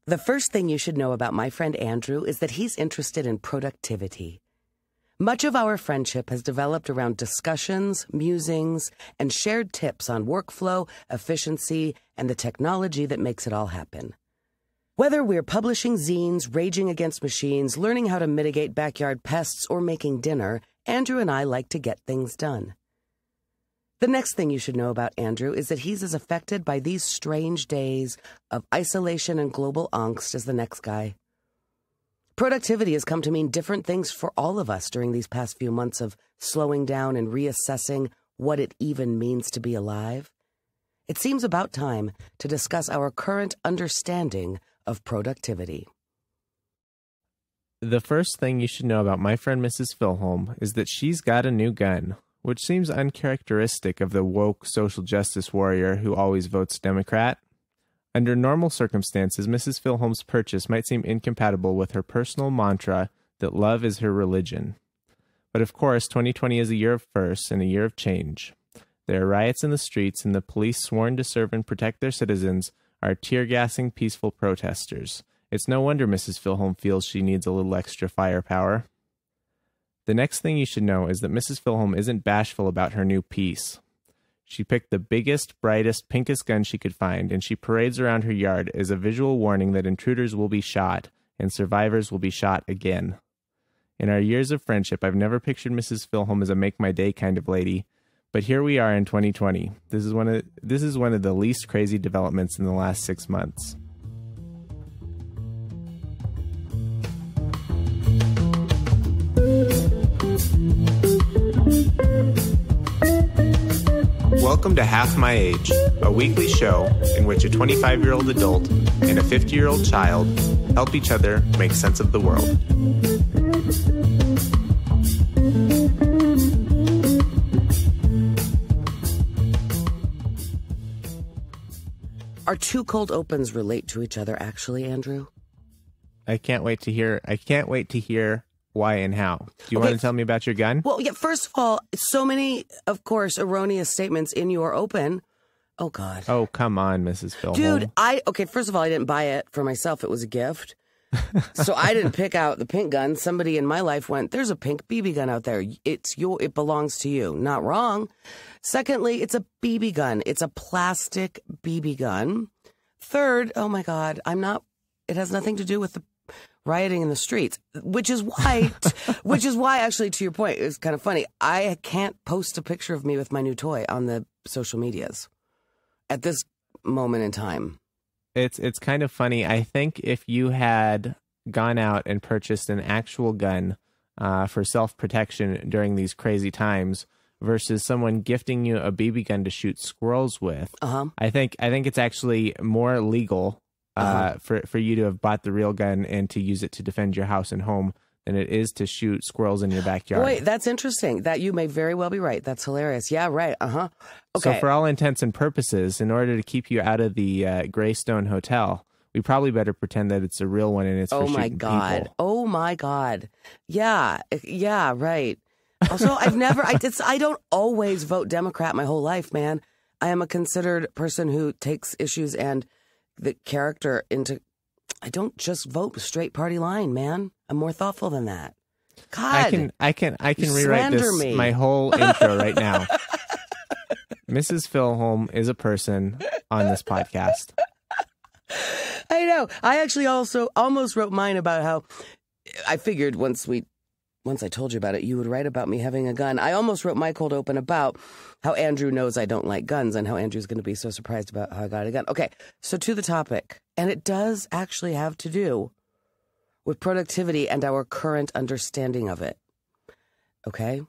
The first thing you should know about my friend Andrew is that he's interested in productivity. Much of our friendship has developed around discussions, musings, and shared tips on workflow, efficiency, and the technology that makes it all happen. Whether we're publishing zines, raging against machines, learning how to mitigate backyard pests, or making dinner, Andrew and I like to get things done. The next thing you should know about Andrew is that he's as affected by these strange days of isolation and global angst as the next guy. Productivity has come to mean different things for all of us during these past few months of slowing down and reassessing what it even means to be alive. It seems about time to discuss our current understanding of productivity. The first thing you should know about my friend Mrs. Filholm is that she's got a new gun, which seems uncharacteristic of the woke social justice warrior who always votes Democrat. Under normal circumstances, Mrs. Filholm's purchase might seem incompatible with her personal mantra that love is her religion. But of course, 2020 is a year of firsts and a year of change. There are riots in the streets, and the police sworn to serve and protect their citizens are tear-gassing peaceful protesters. It's no wonder Mrs. Filholm feels she needs a little extra firepower. The next thing you should know is that Mrs. Filholm isn't bashful about her new piece. She picked the biggest, brightest, pinkest gun she could find, and she parades around her yard as a visual warning that intruders will be shot, and survivors will be shot again. In our years of friendship, I've never pictured Mrs. Filholm as a make-my-day kind of lady, but here we are in 2020. This is one of the least crazy developments in the last 6 months. Welcome to Half My Age, a weekly show in which a 25-year-old adult and a 50-year-old child help each other make sense of the world. Our two cold opens relate to each other, actually, Andrew. I can't wait to hear why and how. Do you want to tell me about your gun? Well, yeah, first of all, so many, of course, erroneous statements in your open. Oh, God. Oh, come on, Mrs. Filholm. Dude, first of all, I didn't buy it for myself. It was a gift. So I didn't pick out the pink gun. Somebody in my life went, there's a pink BB gun out there. It belongs to you. Not wrong. Secondly, it's a BB gun. It's a plastic BB gun. Third, oh my God, it has nothing to do with the rioting in the streets, which is why, actually, to your point, it's kind of funny. I can't post a picture of me with my new toy on the social medias at this moment in time. It's kind of funny. I think if you had gone out and purchased an actual gun for self-protection during these crazy times versus someone gifting you a BB gun to shoot squirrels with, I think it's actually more legal for you to have bought the real gun and to use it to defend your house and home than it is to shoot squirrels in your backyard. Wait, that's interesting. That you may very well be right. That's hilarious. Yeah, right. Okay. So for all intents and purposes, in order to keep you out of the Greystone Hotel, we probably better pretend that it's a real one and it's for shooting people. Oh my God. Yeah, right. Also, I don't always vote Democrat my whole life, man. I am a considered person who takes issues and the character into... I don't just vote straight party line, man. I'm more thoughtful than that. God, I can rewrite my whole intro right now. Mrs. Filholm is a person on this podcast. I know. I actually also almost wrote mine about how I figured once I told you about it, you would write about me having a gun. I almost wrote my cold open about how Andrew knows I don't like guns and how Andrew's going to be so surprised about how I got a gun. Okay, so to the topic. And it does actually have to do with productivity and our current understanding of it. Okay?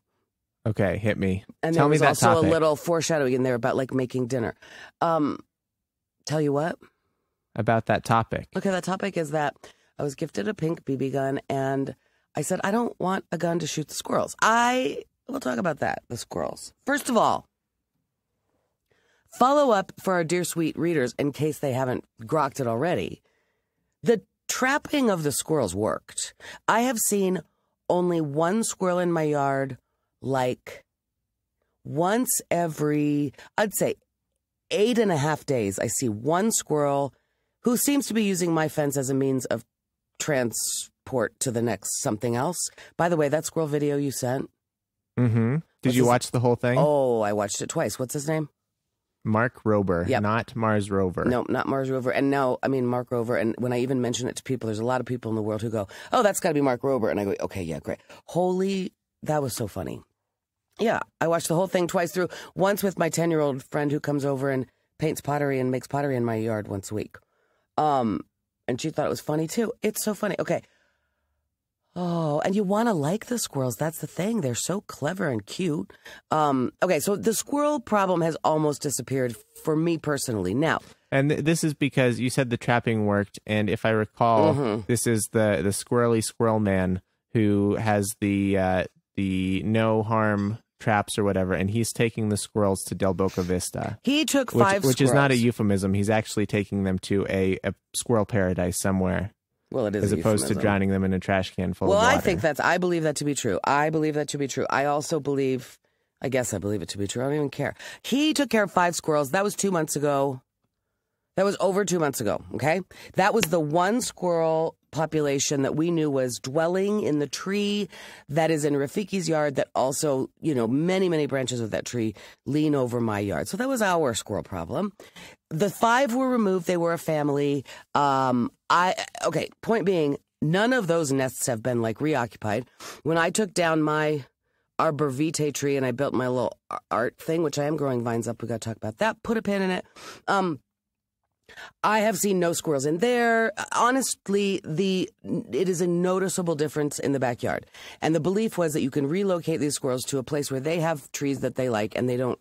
Okay, hit me. And Tell me there was that also topic. a little foreshadowing in there about, like, making dinner. Tell you what? About that topic. Okay, that topic is that I was gifted a pink BB gun, and I said, I don't want a gun to shoot the squirrels. We'll talk about that, the squirrels. First of all, follow up for our dear sweet readers in case they haven't grokked it already. The trapping of the squirrels worked. I have seen only one squirrel in my yard, like once every, I'd say 8.5 days. I see one squirrel who seems to be using my fence as a means of transport to the next something else. By the way, that squirrel video you sent. Mm-hmm. Did you watch the whole thing? Oh, I watched it twice. What's his name? Mark Rober, not Mars Rover. No, not Mars Rover. And now, I mean, Mark Rover. And when I even mention it to people, there's a lot of people in the world who go, oh, that's got to be Mark Rober. And I go, okay, yeah, great. Holy, that was so funny. Yeah, I watched the whole thing twice through. Once with my 10-year-old friend who comes over and paints pottery and makes pottery in my yard once a week. And she thought it was funny, too. It's so funny. Okay. Oh, and you want to like the squirrels. That's the thing. They're so clever and cute. Okay, so the squirrel problem has almost disappeared for me personally. Now, and this is because you said the trapping worked, and if I recall, this is the squirrely squirrel man who has the no harm traps or whatever, and he's taking the squirrels to Del Boca Vista. He took five squirrels. Which is not a euphemism. He's actually taking them to a squirrel paradise somewhere. Well, it is as opposed to drowning them in a trash can full of water. Well, I believe that to be true. I also believe, I guess I believe it to be true. I don't even care. He took care of 5 squirrels. That was 2 months ago. That was over 2 months ago, okay? That was the one squirrel population that we knew was dwelling in the tree that is in Rafiki's yard that also, many, many branches of that tree lean over my yard. So that was our squirrel problem. The 5 were removed. They were a family. Okay, point being, none of those nests have been, reoccupied. When I took down my arbor vitae tree and I built my little art thing, which I am growing vines up, we got to talk about that, put a pin in it. I have seen no squirrels in there. Honestly, it is a noticeable difference in the backyard. And the belief was that you can relocate these squirrels to a place where they have trees that they like and they don't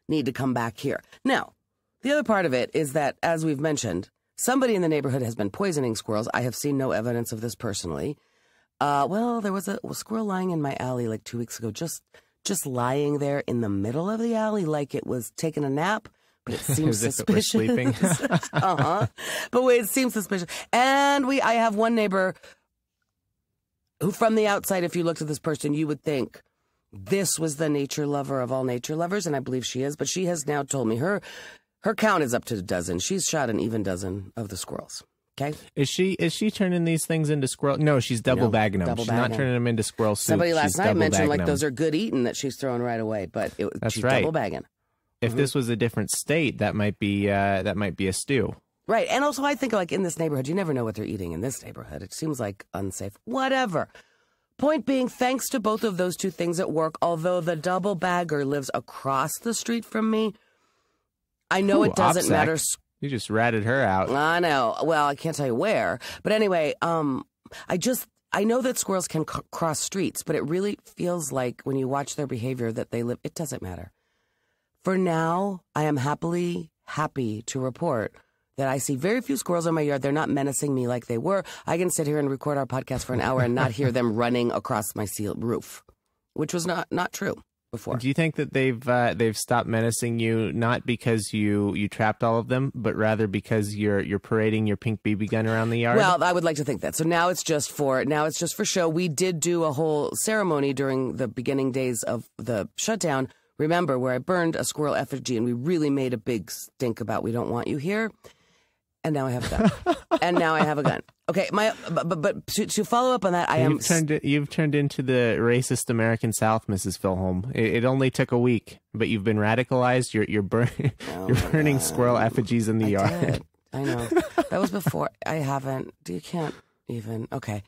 need to come back here. Now, the other part of it is that, as we've mentioned, somebody in the neighborhood has been poisoning squirrels. I have seen no evidence of this personally. Well, there was a squirrel lying in my alley 2 weeks ago, just lying there in the middle of the alley like it was taking a nap. But it seems suspicious. It was sleeping. But it seems suspicious. And I have one neighbor who, from the outside, if you looked at this person, you would think this was the nature lover of all nature lovers, and I believe she is. But she has now told me her count is up to a dozen. She's shot an even dozen of the squirrels. Okay. Is she turning these things into squirrel? No, she's double bagging them. She's not turning them into squirrel soup. Somebody last night mentioned those are good eating that she's throwing right away, but she's right. double bagging. If this was a different state, that might be a stew. Right. And also I think in this neighborhood, you never know what they're eating in this neighborhood. It seems like unsafe. Whatever. Point being, thanks to both of those two things at work, although the double bagger lives across the street from me, I know it doesn't matter. You just ratted her out. I know. Well, I can't tell you where. But anyway, I know that squirrels can cross streets, but it really feels like when you watch their behavior that it doesn't matter. For now, I am happy to report that I see very few squirrels in my yard. They're not menacing me like they were. I can sit here and record our podcast for an hour and not hear them running across my roof, which was not true before. Do you think that they've stopped menacing you not because you trapped all of them, but rather because you're parading your pink BB gun around the yard? Well, I would like to think that. So now it's just for show. We did do a whole ceremony during the beginning days of the shutdown. Remember, where I burned a squirrel effigy and we really made a big stink about we don't want you here. And now I have a gun. Okay, but to follow up on that, You've turned into the racist American South, Mrs. Filholm. It only took a week, but you've been radicalized. You're burning squirrel effigies in the yard. I know. That was before. I haven't. You can't even. Okay.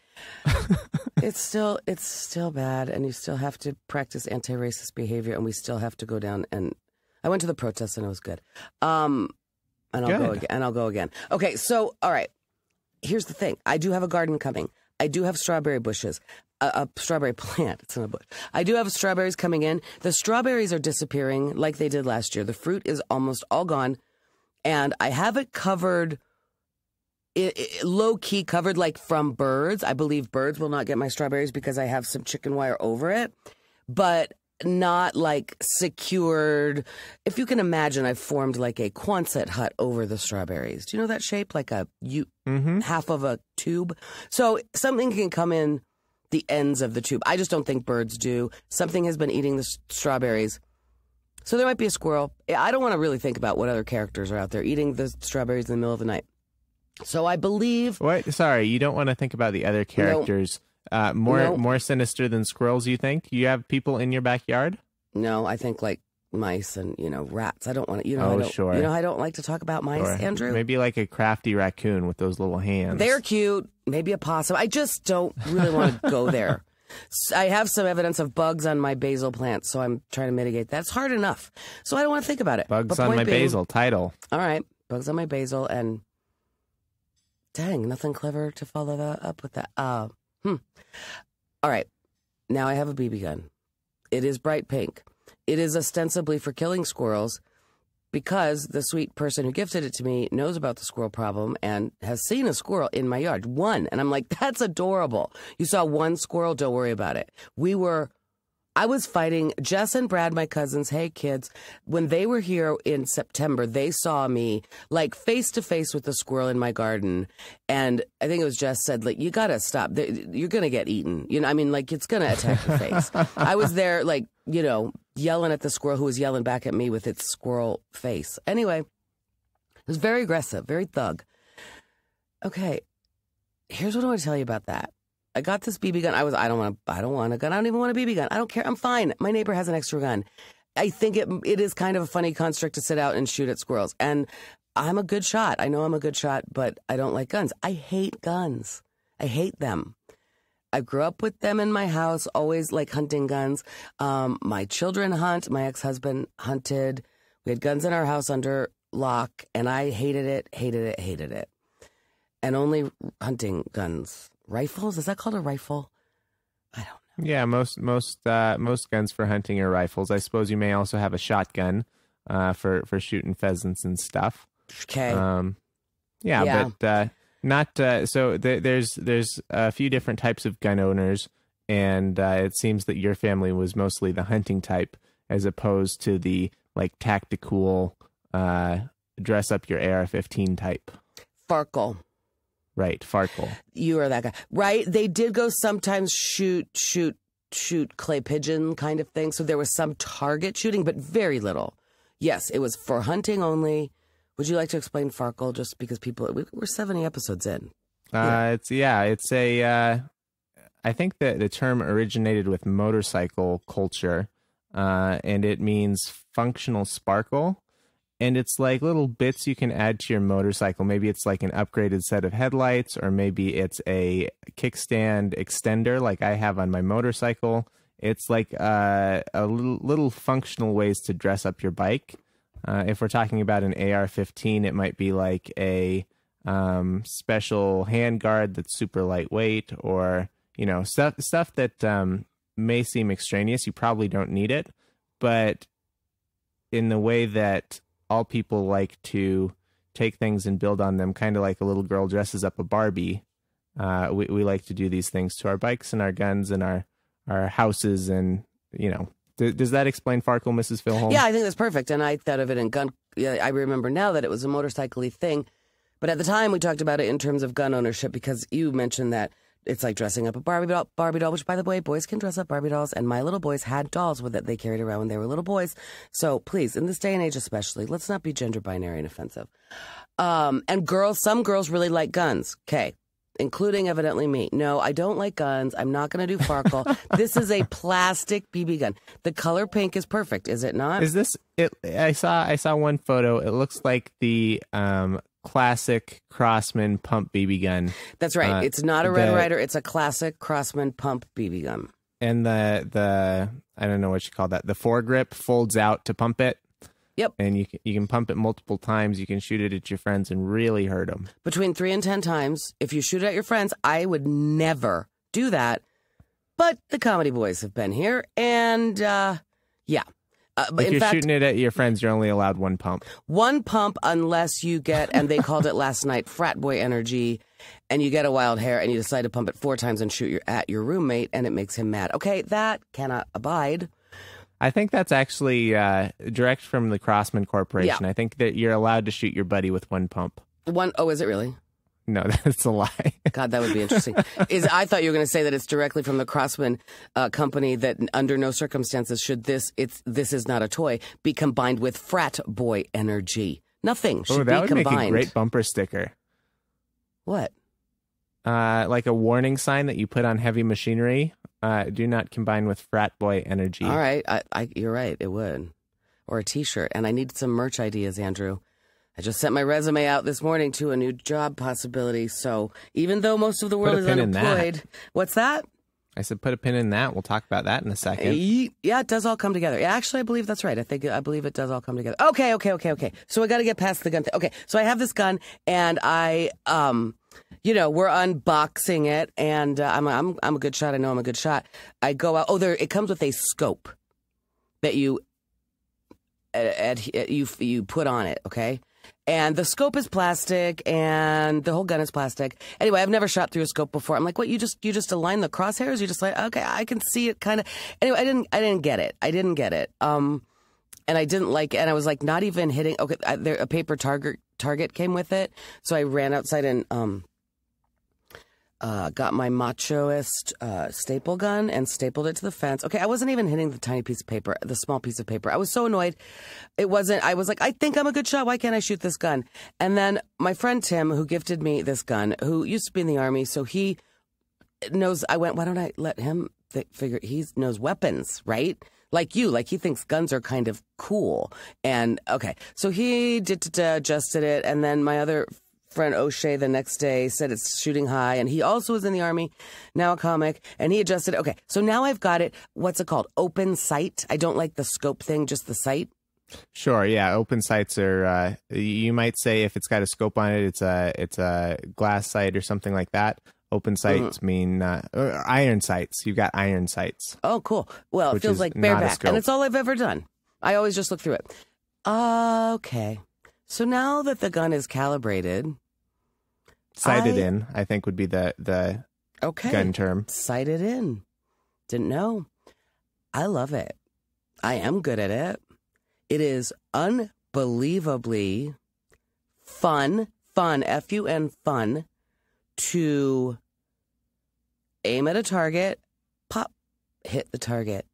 It's still bad, and you still have to practice anti-racist behavior, and we still have to go down. And I went to the protest, and it was good. And I'll go again. Okay, so all right. Here's the thing. I do have a garden coming. I do have strawberry bushes, a strawberry plant. It's not a bush. I do have strawberries coming in. The strawberries are disappearing like they did last year. The fruit is almost all gone, and I have it covered. Low-key covered from birds. I believe birds will not get my strawberries because I have some chicken wire over it, but not secured. If you can imagine, I've formed a Quonset hut over the strawberries. Do you know that shape? Half of a tube. So something can come in the ends of the tube. I just don't think birds do. Something has been eating the strawberries. So there might be a squirrel. I don't want to really think about what other characters are out there eating the strawberries in the middle of the night. So I believe... What? Sorry, you don't want to think about the other characters. More sinister than squirrels, you think? You have people in your backyard? No, I think like mice and, rats. I don't want to, Sure. I don't like to talk about mice, Andrew. Maybe like a crafty raccoon with those little hands. They're cute. Maybe a possum. I just don't really want to go there. I have some evidence of bugs on my basil plant, so I'm trying to mitigate that. It's hard enough, so I don't want to think about it. Bugs on my basil, title. All right, bugs on my basil, and dang, nothing clever to follow that up with that. All right, now I have a BB gun. It is bright pink. It is ostensibly for killing squirrels because the sweet person who gifted it to me knows about the squirrel problem and has seen a squirrel in my yard. One. And I'm like, that's adorable. You saw one squirrel, don't worry about it. I was fighting Jess and Brad, my cousins. Hey, kids. When they were here in September, they saw me like face to face with the squirrel in my garden. And I think it was Jess said, like, you got to stop. You're going to get eaten. It's going to attack your face. I was there, like, yelling at the squirrel who was yelling back at me with its squirrel face. Anyway, it was very aggressive, very thug. Okay, here's what I want to tell you about that. I got this BB gun. I don't want a gun. I don't even want a BB gun. I don't care. I'm fine. My neighbor has an extra gun. I think it is kind of a funny construct to sit out and shoot at squirrels. And I'm a good shot. I know I'm a good shot, but I don't like guns. I hate guns. I hate them. I grew up with them in my house, always like hunting guns. My children hunt. My ex-husband hunted. We had guns in our house under lock, and I hated it. And only hunting guns. Rifles? Is that called a rifle? I don't know. Yeah, most guns for hunting are rifles. I suppose you may also have a shotgun for shooting pheasants and stuff. Okay. But not so. There's a few different types of gun owners, and it seems that your family was mostly the hunting type, as opposed to the like tactical dress up your AR-15 type. Farkle. Right, Farkle. You are that guy. Right? They did go sometimes shoot clay pigeon kind of thing. So there was some target shooting, but very little. Yes, it was for hunting only. Would you like to explain Farkle just because we're 70 episodes in? I think that the term originated with motorcycle culture, and it means functional sparkle. And it's like little bits you can add to your motorcycle. Maybe it's like an upgraded set of headlights, or maybe it's a kickstand extender like I have on my motorcycle. It's like a little functional ways to dress up your bike. If we're talking about an AR-15, it might be like a special handguard that's super lightweight, or stuff that may seem extraneous. You probably don't need it, but in the way that all people like to take things and build on them, kind of like a little girl dresses up a Barbie. We like to do these things to our bikes and our guns and our houses, and does that explain Farkle, Mrs. Filholm? Yeah, I think that's perfect. And I thought of it in gun. Yeah, I remember now that it was a motorcycle-y thing, but at the time we talked about it in terms of gun ownership, because you mentioned that it's like dressing up a Barbie doll, which, by the way, boys can dress up Barbie dolls, and my little boys had dolls with it they carried around when they were little boys. So please, in this day and age especially, let's not be gender binary and offensive. And some girls really like guns. Okay. Including evidently me. No, I don't like guns. I'm not going to do Farkle. This is a plastic BB gun. The color pink is perfect, is it not? Is this it? I saw one photo. It looks like the classic Crossman pump BB gun. That's right. It's not a Red Ryder. It's a classic Crossman pump BB gun. And the I don't know what you call that. The foregrip folds out to pump it. Yep. And you can pump it multiple times. You can shoot it at your friends and really hurt them. Between 3 and 10 times. If you shoot it at your friends, I would never do that. But the comedy boys have been here, and yeah. If you're shooting it at your friends, you're only allowed one pump. One pump unless you get, and they called it last night, frat boy energy, and you get a wild hair and you decide to pump it 4 times and shoot at your roommate, and it makes him mad. Okay, that cannot abide. I think that's actually direct from the Crossman Corporation. Yeah. I think that you're allowed to shoot your buddy with one pump. Oh, is it really? No, that's a lie. God, that would be interesting. I thought you were going to say that it's directly from the Crossman company, that under no circumstances should this is not a toy, be combined with frat boy energy. Nothing should be combined. That would make a great bumper sticker. What? Like a warning sign that you put on heavy machinery. Do not combine with frat boy energy. All right. You're right. It would. Or a T-shirt. And I need some merch ideas, Andrew. I just sent my resume out this morning to a new job possibility. So even though most of the world is unemployed, what's that? I said, put a pin in that. We'll talk about that in a second. Yeah, it does all come together. Yeah, actually, I believe that's right. I believe it does all come together. Okay. So I got to get past the gun thing. Okay, so I have this gun, and we're unboxing it, and I'm a good shot. I know I'm a good shot. I go out. Oh, it comes with a scope that you put on it. Okay. And the scope is plastic, and the whole gun is plastic. Anyway, I've never shot through a scope before. I'm like, what? You just align the crosshairs? You just like, okay, I can see it kind of. Anyway, I didn't get it. And I didn't like it. And I was like, not even hitting. Okay, a paper target came with it, so I ran outside and got my machoist staple gun and stapled it to the fence. Okay, I wasn't even hitting the tiny piece of paper, the small piece of paper. I was so annoyed. I was like, I think I'm a good shot. Why can't I shoot this gun? And then my friend Tim, who gifted me this gun, who used to be in the Army, so he knows, I went, why don't I let him figure, he knows weapons, right? Like he thinks guns are kind of cool. And okay, so he adjusted it, and then my other friend O'Shea the next day said it's shooting high, and he also was in the Army, now a comic, and he adjusted it. Okay, so now I've got it. What's it called? Open sight. I don't like the scope thing, just the sight. Sure, yeah. Open sights are. You might say if it's got a scope on it, it's a glass sight or something like that. Open sights mean iron sights. You've got iron sights. Oh, cool. Well, it feels like bareback, and it's all I've ever done. I always just look through it. Okay, so now that the gun is calibrated. Sighted in, I think, would be the gun term. Sighted in. Didn't know. I love it. I am good at it. It is unbelievably fun, F-U-N, fun, to aim at a target, pop, hit the target.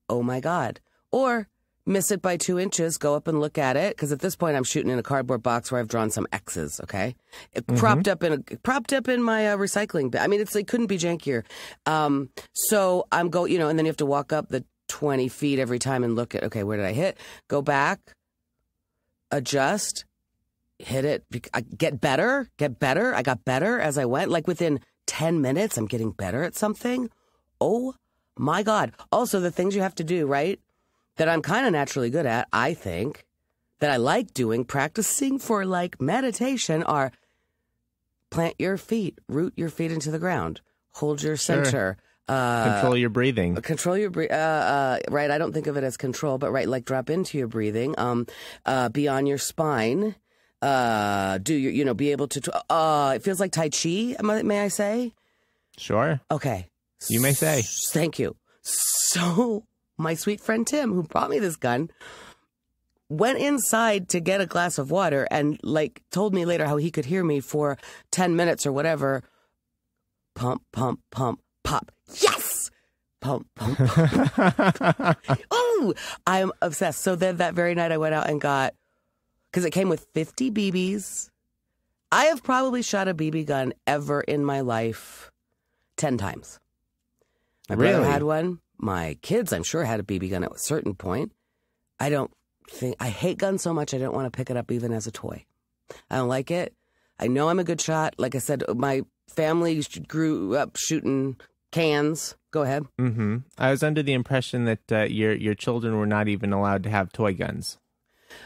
Oh, my God. Or miss it by 2 inches, go up and look at it, because at this point I'm shooting in a cardboard box where I've drawn some X's. Okay, propped up in my recycling bin. I mean, it couldn't be jankier. So I'm and then you have to walk up the 20 feet every time and look at, okay, where did I hit? Go back, adjust, hit it, get better. I got better as I went. Like within 10 minutes, I'm getting better at something. Oh my God! Also, the things you have to do, right? That I'm kind of naturally good at, I think, that I like doing, practicing for like meditation, are plant your feet, root your feet into the ground, hold your center. Control your breathing. Control your breathing. Right, I don't think of it as control, but right, like drop into your breathing. Be on your spine. Be able to, it feels like Tai Chi, may I say? Sure. Okay. You may say. Thank you. So my sweet friend Tim, who brought me this gun, went inside to get a glass of water and told me later how he could hear me for 10 minutes or whatever. Pump, pump, pump, pop. Yes! Pump, pump, pump. Oh, I'm obsessed. So then that very night I went out and got, because it came with 50 BBs. I have probably shot a BB gun ever in my life 10 times. My brother had one. My kids, I'm sure, had a BB gun at a certain point. I hate guns so much I don't want to pick it up even as a toy. I don't like it. I know I'm a good shot. Like I said, my family grew up shooting cans. Go ahead. Mm-hmm. I was under the impression that your children were not even allowed to have toy guns.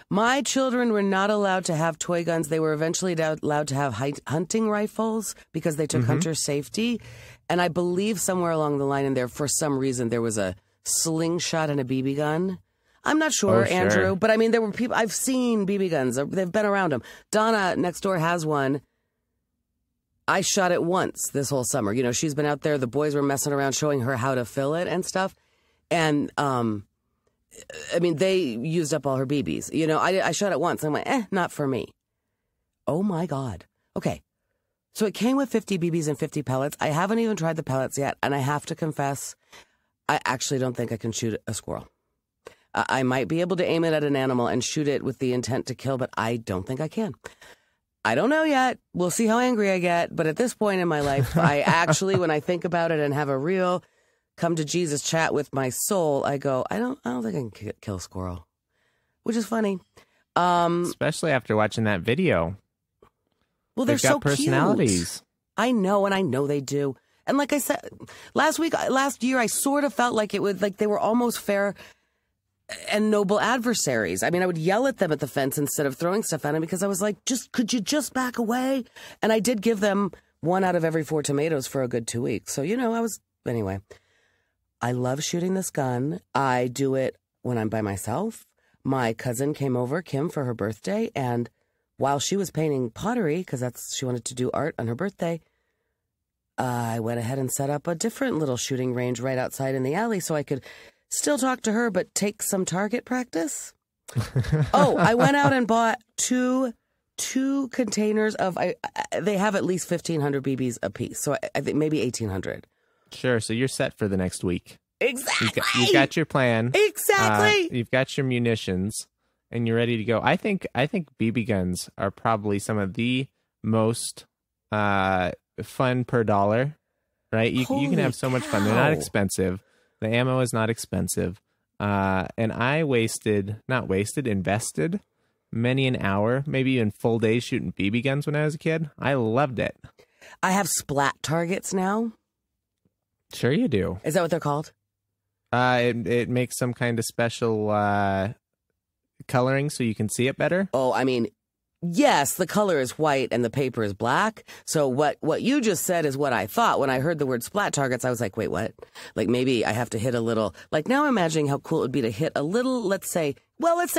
My children were not allowed to have toy guns. They were eventually allowed to have hunting rifles because they took hunter safety. And I believe somewhere along the line in there, for some reason, there was a slingshot and a BB gun. I'm not sure, Andrew, but I mean, there were people, I've seen BB guns. They've been around them. Donna next door has one. I shot it once this whole summer. You know, she's been out there. The boys were messing around showing her how to fill it and stuff. And, I mean, they used up all her BBs. You know, I shot it once. And I went, not for me. Oh, my God. Okay. So it came with 50 BBs and 50 pellets. I haven't even tried the pellets yet. And I have to confess, I actually don't think I can shoot a squirrel. I might be able to aim it at an animal and shoot it with the intent to kill, but I don't think I can. I don't know yet. We'll see how angry I get. But at this point in my life, I actually, when I think about it and have a real come to Jesus chat with my soul, I go, I don't think I can kill a squirrel, which is funny. Especially after watching that video. Well, they're so got personalities. Cute. I know, and I know they do. And like I said, last year, I sort of felt like it would, like they were almost fair and noble adversaries. I mean, I would yell at them at the fence instead of throwing stuff at them because I was like, could you just back away? And I did give them 1 out of every 4 tomatoes for a good 2 weeks. So, anyway, I love shooting this gun. I do it when I'm by myself. My cousin came over, Kim, for her birthday. And while she was painting pottery, because she wanted to do art on her birthday, I went ahead and set up a different little shooting range right outside in the alley so I could still talk to her, but take some target practice. I went out and bought two containers of, they have at least 1,500 BBs a piece. So I think maybe 1,800. Sure. So you're set for the next week. Exactly. You've got your plan. Exactly. You've got your munitions and you're ready to go. I think BB guns are probably some of the most fun per dollar, right? You can have so much fun. They're not expensive. The ammo is not expensive. And I invested many an hour, maybe even full days shooting BB guns when I was a kid. I loved it. I have splat targets now. Sure you do. Is that what they're called? It makes some kind of special coloring so you can see it better. Oh, I mean, yes, the color is white and the paper is black. So what you just said is what I thought. When I heard the word splat targets, I was like, wait, what? Like maybe I have to hit a little, like now I'm imagining how cool it would be to hit a little, let's say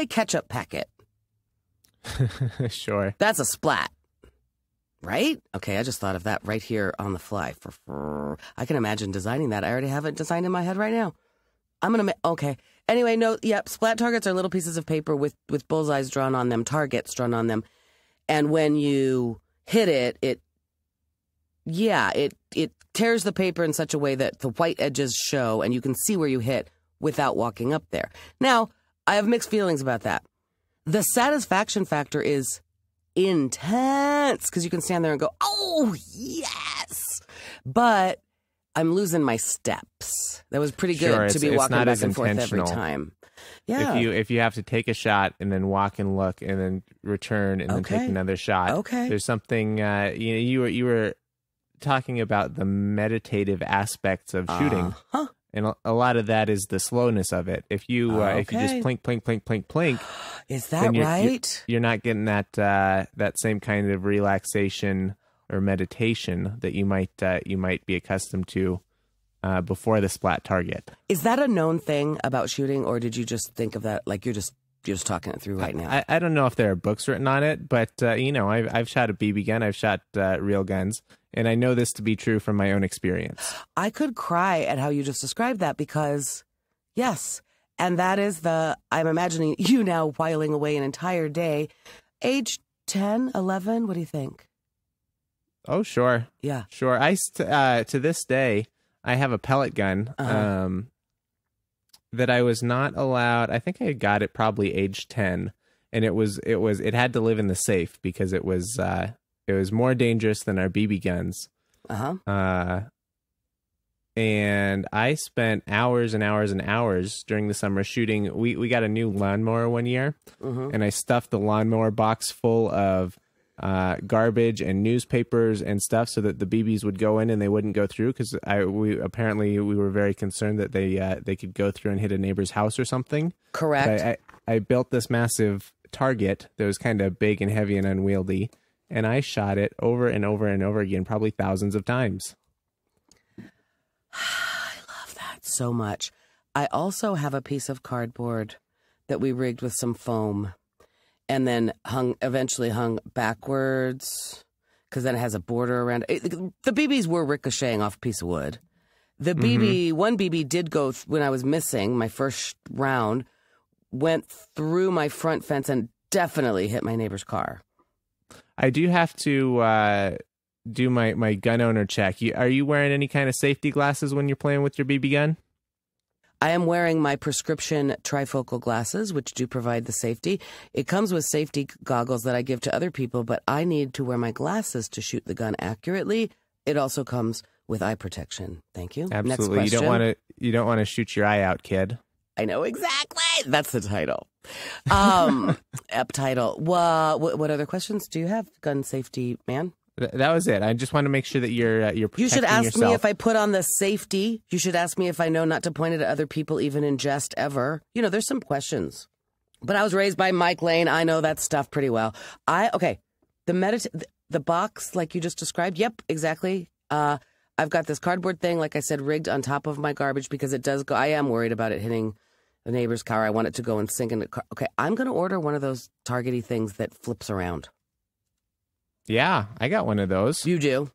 ketchup packet. Sure. That's a splat. Right? Okay, I just thought of that right here on the fly. I can imagine designing that. I already have it designed in my head right now. Okay. Anyway, splat targets are little pieces of paper with bullseyes drawn on them, targets drawn on them. And when you hit it tears the paper in such a way that the white edges show and you can see where you hit without walking up there. Now, I have mixed feelings about that. The satisfaction factor is intense because you can stand there and go, oh, yes. But I'm losing my steps. That was pretty good to be walking back and forth every time. Yeah. If you have to take a shot and then walk and look and then return and then take another shot. Okay. There's something you were talking about the meditative aspects of shooting. And a lot of that is the slowness of it. If you just plink, plink, plink, plink, plink. Is that right? You're not getting that same kind of relaxation or meditation that you might be accustomed to before the splat target. Is that a known thing about shooting, or did you just think of that like you're just talking it through right now? I don't know if there are books written on it, but I've shot a BB gun, I've shot real guns, and I know this to be true from my own experience. I could cry at how you just described that because, yes, and that is I'm imagining you now whiling away an entire day, age 10, 11, what do you think? Oh, sure. Yeah. Sure. To this day, I have a pellet gun that I was not allowed. I think I got it probably age 10, and it had to live in the safe because it was more dangerous than our BB guns. And I spent hours and hours and hours during the summer shooting. We got a new lawnmower one year, and I stuffed the lawnmower box full of garbage and newspapers and stuff so that the BBs would go in and they wouldn't go through because we were very concerned that they could go through and hit a neighbor's house or something. Correct. I built this massive target that was kind of big and heavy and unwieldy, and I shot it over and over and over again, probably thousands of times. I love that so much. I also have a piece of cardboard that we rigged with some foam and then eventually hung backwards because then it has a border around it. The BBs were ricocheting off a piece of wood. The one BB did go, when I was missing, my first round, went through my front fence and definitely hit my neighbor's car. I do have to do my gun owner check. Are you wearing any kind of safety glasses when you're playing with your BB gun? I am wearing my prescription trifocal glasses, which do provide the safety. It comes with safety goggles that I give to other people, but I need to wear my glasses to shoot the gun accurately. It also comes with eye protection. Thank you. Absolutely. Next question. You don't want to shoot your eye out, kid. I know exactly. That's the title. Title. What other questions do you have, gun safety man? That was it. I just want to make sure that you're protecting You should ask yourself. me if I put on the safety. You should ask me if I know not to point it at other people, even in jest, ever. You know, there's some questions. But I was raised by Mike Lane. I know that stuff pretty well. The box like you just described. Yep, exactly. I've got this cardboard thing, like I said, rigged on top of my garbage because it does go. I am worried about it hitting the neighbor's car. I want it to go and sink in the car. Okay, I'm going to order one of those targety things that flips around. Yeah, I got one of those. You do?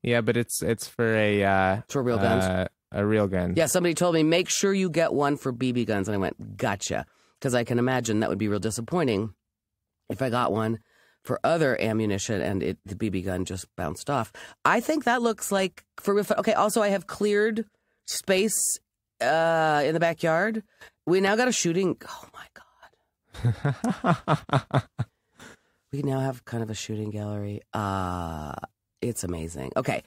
Yeah, but it's for a for real guns. A real gun. Yeah, somebody told me make sure you get one for BB guns, and I went gotcha, because I can imagine that would be real disappointing if I got one for other ammunition and the BB gun just bounced off. I think that looks like okay. Also, I have cleared space in the backyard. We now got a shooting. Oh my god. We now have kind of a shooting gallery. It's amazing. Okay.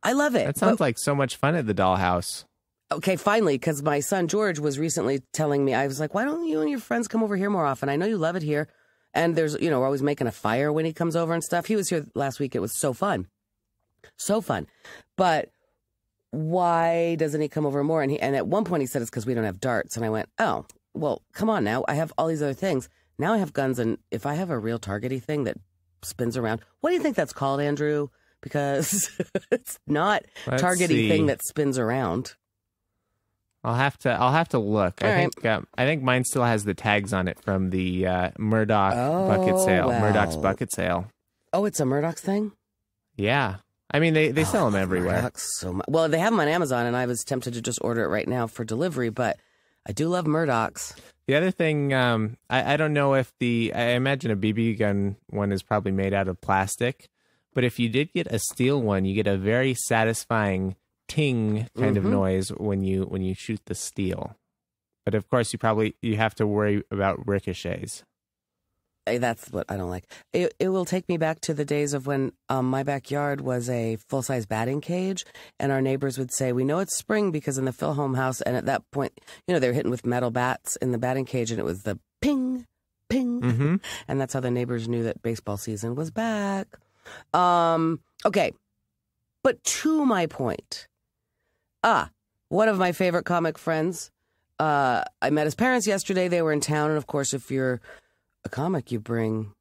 I love it. That sounds like so much fun at the dollhouse. Okay, finally, because my son George was recently telling me, I was like, why don't you and your friends come over here more often? I know you love it here. And there's, we're always making a fire when he comes over and stuff. He was here last week. It was so fun. So fun. But why doesn't he come over more? And at one point he said it's because we don't have darts. And I went, oh, well, come on now. I have all these other things. Now I have guns, and if I have a real targety thing that spins around, what do you think that's called, Andrew? Because it's not targety thing that spins around. I'll have to look. All I think mine still has the tags on it from the Murdoch bucket sale. Wow. Murdoch's bucket sale. Oh, it's a Murdoch's thing? Yeah. I mean, they sell them everywhere. Murdoch's so much. Well, they have them on Amazon, and I was tempted to just order it right now for delivery, but I do love Murdoch's. The other thing, I don't know if I imagine a BB gun one is probably made out of plastic, but if you did get a steel one, you get a very satisfying ting kind of noise when you shoot the steel. But of course, you have to worry about ricochets. That's what I don't like. It will take me back to the days of when my backyard was a full-size batting cage, and our neighbors would say, we know it's spring because in the Filholm house, and at that point, they were hitting with metal bats in the batting cage, and it was the ping, ping, and that's how the neighbors knew that baseball season was back. Okay, but to my point, one of my favorite comic friends, I met his parents yesterday. They were in town, and of course, if you're a comic, you bring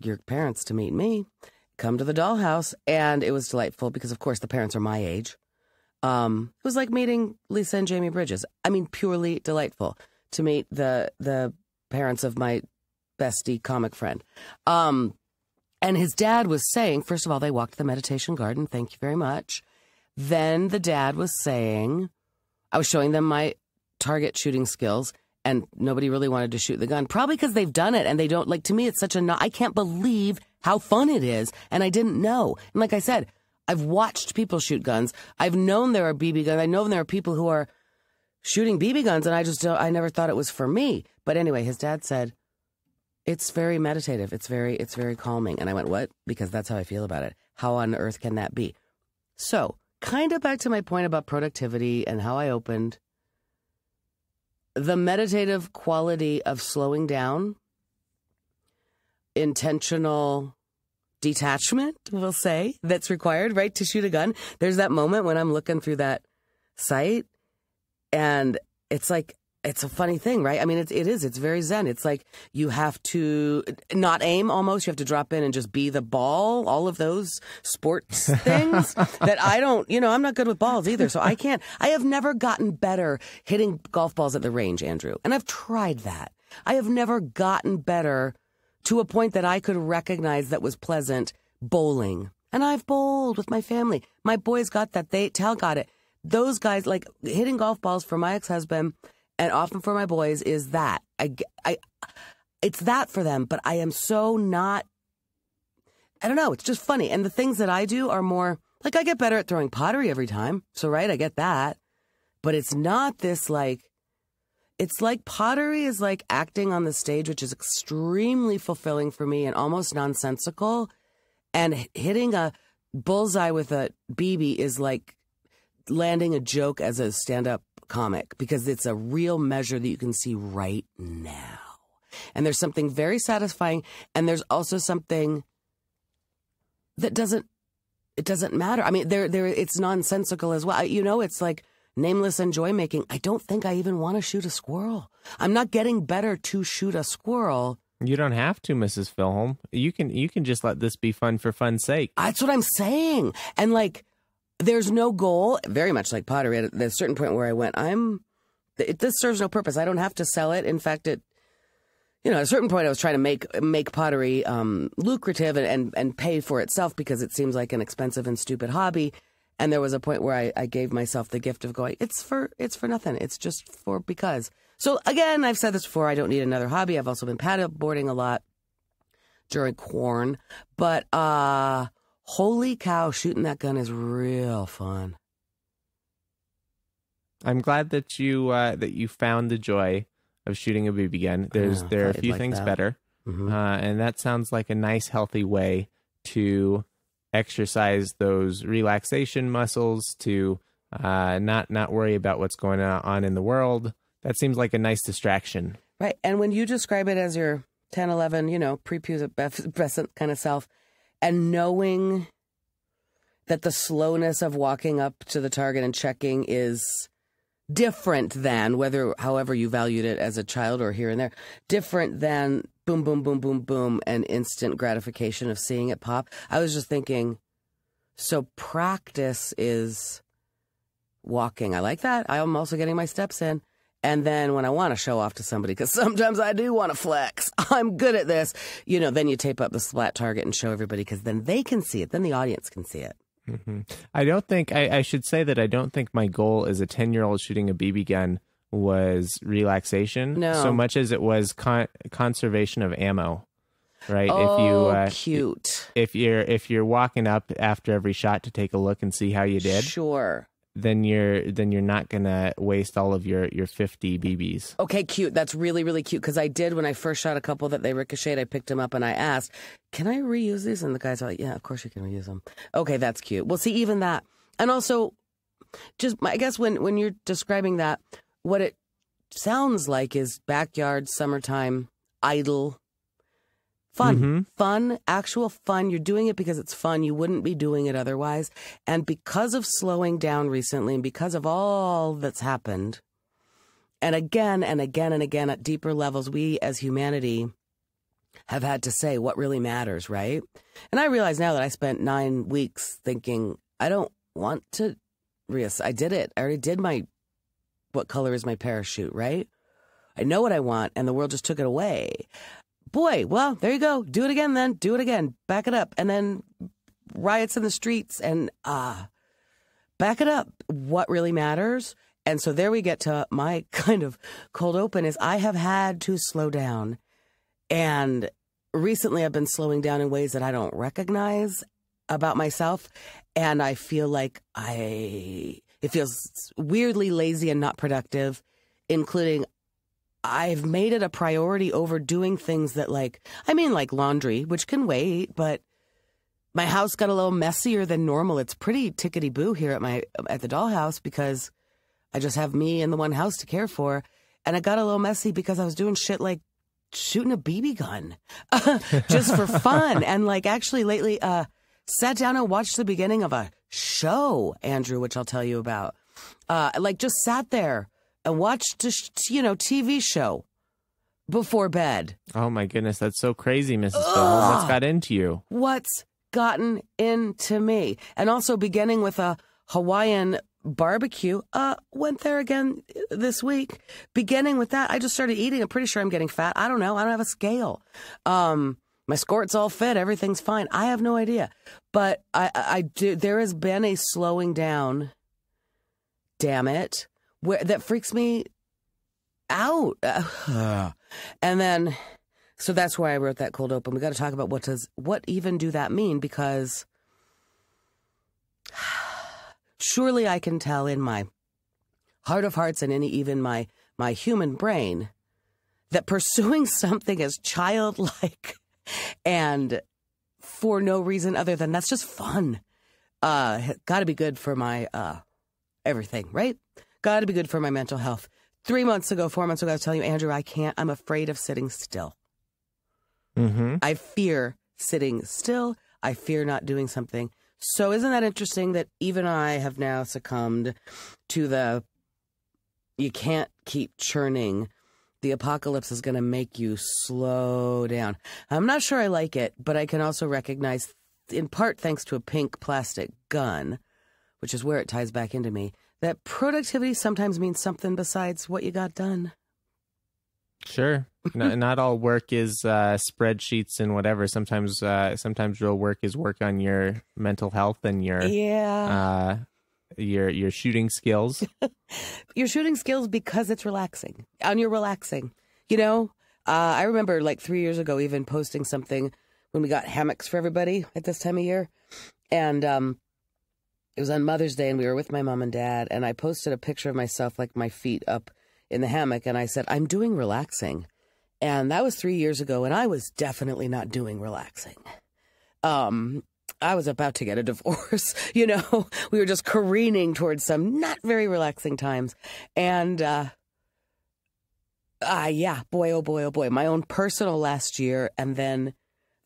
your parents to meet me, come to the dollhouse, and it was delightful because, of course, the parents are my age. It was like meeting Lisa and Jamie Bridges. I mean, purely delightful to meet the parents of my bestie comic friend. And his dad was saying, first of all, they walked the meditation garden. Thank you very much. Then the dad was saying, I was showing them my target shooting skills, and nobody really wanted to shoot the gun. Probably because they've done it and they don't, like, to me, it's such I can't believe how fun it is. And I didn't know. And like I said, I've watched people shoot guns. I've known there are BB guns. I know there are people who are shooting BB guns, and I never thought it was for me. But anyway, his dad said, it's very meditative. It's very calming. And I went, what? Because that's how I feel about it. How on earth can that be? So, kind of back to my point about productivity and how I opened. The meditative quality of slowing down, intentional detachment, we'll say, that's required, right, to shoot a gun. There's that moment when I'm looking through that sight, and it's like, it's a funny thing, right? I mean, it's very zen. It's like you have to not aim almost. You have to drop in and just be the ball, all of those sports things that I don't, I'm not good with balls either. So I have never gotten better hitting golf balls at the range, Andrew. And I've tried that. I have never gotten better to a point that I could recognize that was pleasant bowling. And I've bowled with my family. My boys got that. Tal got it. Those guys, like hitting golf balls for my ex-husband and often for my boys, is that. It's that for them, but I am so not, I don't know, it's just funny. And the things that I do are more, like I get better at throwing pottery every time. So, right, I get that. but it's not this like, it's like pottery is like acting on the stage, which is extremely fulfilling for me and almost nonsensical. And hitting a bullseye with a BB is like landing a joke as a stand-up comic, because it's a real measure that you can see right now. And there's something very satisfying, and there's also something that doesn't matter. I mean, it's nonsensical as well. You know, it's like nameless enjoy making. I don't think I even want to shoot a squirrel. I'm not getting better to shoot a squirrel. You don't have to, Mrs. Filholm. You can just let this be fun for fun's sake. That's what I'm saying. And like, there's no goal, very much like pottery. At a certain point where I went, this serves no purpose. I don't have to sell it. In fact, at a certain point I was trying to make pottery lucrative and pay for itself, because it seems like an expensive and stupid hobby. And there was a point where I gave myself the gift of going, it's for nothing. It's just because. So again, I've said this before, I don't need another hobby. I've also been paddleboarding a lot during quarantine, but holy cow, shooting that gun is real fun. I'm glad that you found the joy of shooting a BB gun. There are a few things better, and that sounds like a nice, healthy way to exercise those relaxation muscles, to not worry about what's going on in the world. That seems like a nice distraction. Right, and when you describe it as your 10, 11, prepubescent kind of self, and knowing that the slowness of walking up to the target and checking is different than however you valued it as a child or here and there, different than boom, boom, boom, boom, boom, and instant gratification of seeing it pop. I was just thinking, so practice is walking. I like that. I'm also getting my steps in. And then when I want to show off to somebody, because sometimes I do want to flex, I'm good at this, then you tape up the splat target and show everybody, because then they can see it. Then the audience can see it. Mm-hmm. I should say that I don't think my goal as a 10-year-old shooting a BB gun was relaxation so much as it was conservation of ammo. Right? Cute. If you're walking up after every shot to take a look and see how you did. Sure. Then you're not gonna waste all of your 50 BBs. Okay, cute. That's really, really cute. Because I did, when I first shot a couple that they ricocheted, I picked them up and I asked, "Can I reuse these?" And the guy's like, "Yeah, of course you can reuse them." Okay, that's cute. Well, see, even that, and also, I guess when you're describing that, what it sounds like is backyard, summertime, idle. Fun, actual fun. You're doing it because it's fun. You wouldn't be doing it otherwise. And because of slowing down recently, and because of all that's happened, and again and again and again at deeper levels, we as humanity have had to say what really matters, right? And I realize now that I spent 9 weeks thinking, I don't want to I did it. I already did what color is my parachute, right? I know what I want, and the world just took it away. Boy, well, there you go. Do it again then. Do it again. Back it up. And then riots in the streets and back it up. What really matters? And so there we get to my kind of cold open is I have had to slow down. And recently I've been slowing down in ways that I don't recognize about myself. And I feel like it feels weirdly lazy and not productive, including I've made it a priority over doing things that like laundry, which can wait, but my house got a little messier than normal. It's pretty tickety-boo here at the dollhouse because I just have me and the one house to care for. And it got a little messy because I was doing shit like shooting a BB gun just for fun. And like actually lately sat down and watched the beginning of a show, Andrew, which I'll tell you about. Just sat there and watched a TV show before bed. Oh my goodness, that's so crazy, Mrs. Filholm. What's got into you? What's gotten into me? And also beginning with a Hawaiian barbecue. Went there again this week. Beginning with that, I just started eating. I'm pretty sure I'm getting fat. I don't know. I don't have a scale. My squirt's all fit. Everything's fine. I have no idea. But I do. There has been a slowing down. Damn it. That freaks me out. And then, so that's why I wrote that cold open. We got to talk about what even do that mean? Because surely I can tell in my heart of hearts and in even my human brain that pursuing something as childlike and for no reason other than that's just fun, got to be good for my everything, right? Got to be good for my mental health. 4 months ago, I was telling you, Andrew, I'm afraid of sitting still. Mm-hmm. I fear sitting still. I fear not doing something. So isn't that interesting that even I have now succumbed to you can't keep churning. The apocalypse is going to make you slow down. I'm not sure I like it, but I can also recognize, in part thanks to a pink plastic gun, which is where it ties back into me, that productivity sometimes means something besides what you got done. Sure. Not all work is spreadsheets and whatever. Sometimes real work is work on your mental health and your shooting skills. Your shooting skills because it's relaxing. And you're relaxing. I remember like 3 years ago even posting something when we got hammocks for everybody at this time of year. And it was on Mother's Day and we were with my mom and dad. And I posted a picture of myself, like my feet up in the hammock. And I said, I'm doing relaxing. And that was 3 years ago. And I was definitely not doing relaxing. I was about to get a divorce, we were just careening towards some not very relaxing times. And, boy, oh boy, oh boy, my own personal last year and then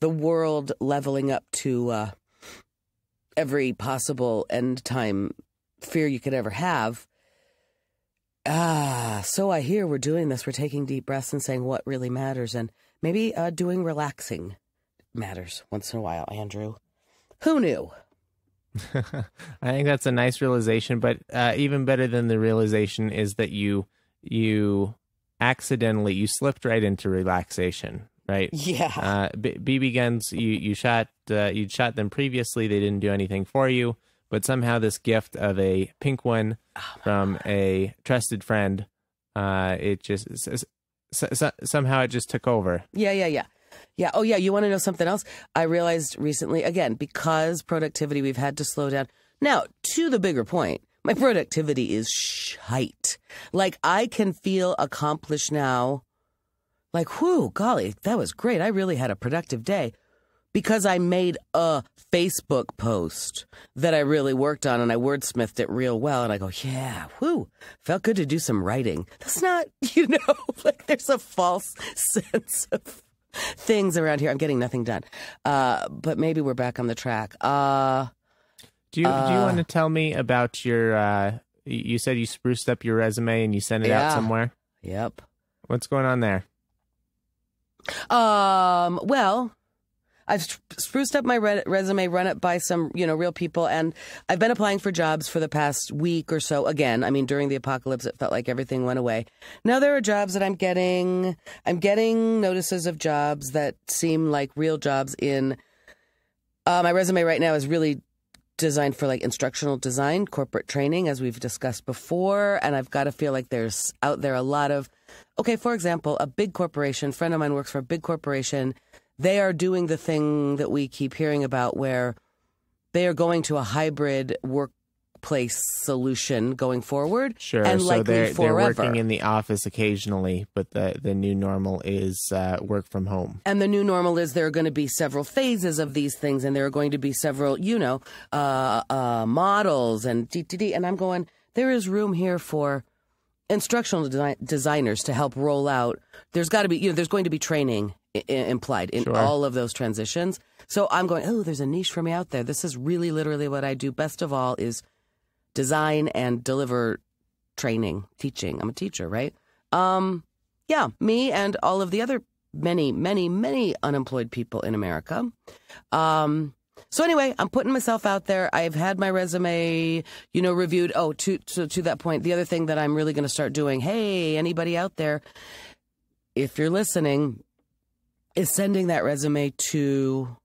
the world leveling up to every possible end time fear you could ever have. So I hear we're doing this. We're taking deep breaths and saying what really matters. And maybe doing relaxing matters once in a while, Andrew. Who knew? I think that's a nice realization, but even better than the realization is that you accidentally slipped right into relaxation, right? Yeah. BB guns, you'd shot them previously. They didn't do anything for you, but somehow this gift of a pink one from a trusted friend, it just somehow it just took over. Yeah. Yeah. Oh, yeah. You want to know something else? I realized recently, again, because productivity, we've had to slow down. Now, to the bigger point, my productivity is shite. Like, I can feel accomplished now. Like, whew, golly, that was great. I really had a productive day because I made a Facebook post that I really worked on and I wordsmithed it real well. And I go, yeah, whew, felt good to do some writing. That's not, like there's a false sense of things around here. I'm getting nothing done. But maybe we're back on the track. Do you want to tell me about your, you said you spruced up your resume and you sent it out somewhere? Yep. What's going on there? Well, I've spruced up my resume, run it by some, real people, and I've been applying for jobs for the past week or so. Again, I mean, during the apocalypse, it felt like everything went away. Now there are jobs that I'm getting notices of jobs that seem like real jobs in, my resume right now is really designed for like instructional design, corporate training, as we've discussed before. And I've got to feel like there's out there a lot of, okay, for example, a big corporation, a friend of mine works for a big corporation. They are doing the thing that we keep hearing about where they are going to a hybrid workplace solution going forward. Sure. And so likely they're working in the office occasionally, but the new normal is work from home. And the new normal is there are going to be several phases of these things, and there are going to be several, models and DTD. And I'm going, there is room here for instructional designers to help roll out. There's got to be, there's going to be training implied in all of those transitions. So I'm going, oh, there's a niche for me out there. This is really literally what I do. Best of all is design and deliver training, teaching. I'm a teacher, right? Yeah, me and all of the other many, many, many unemployed people in America. So anyway, I'm putting myself out there. I've had my resume, reviewed. Oh, to that point, the other thing that I'm really going to start doing, hey, anybody out there, if you're listening, is sending that resume to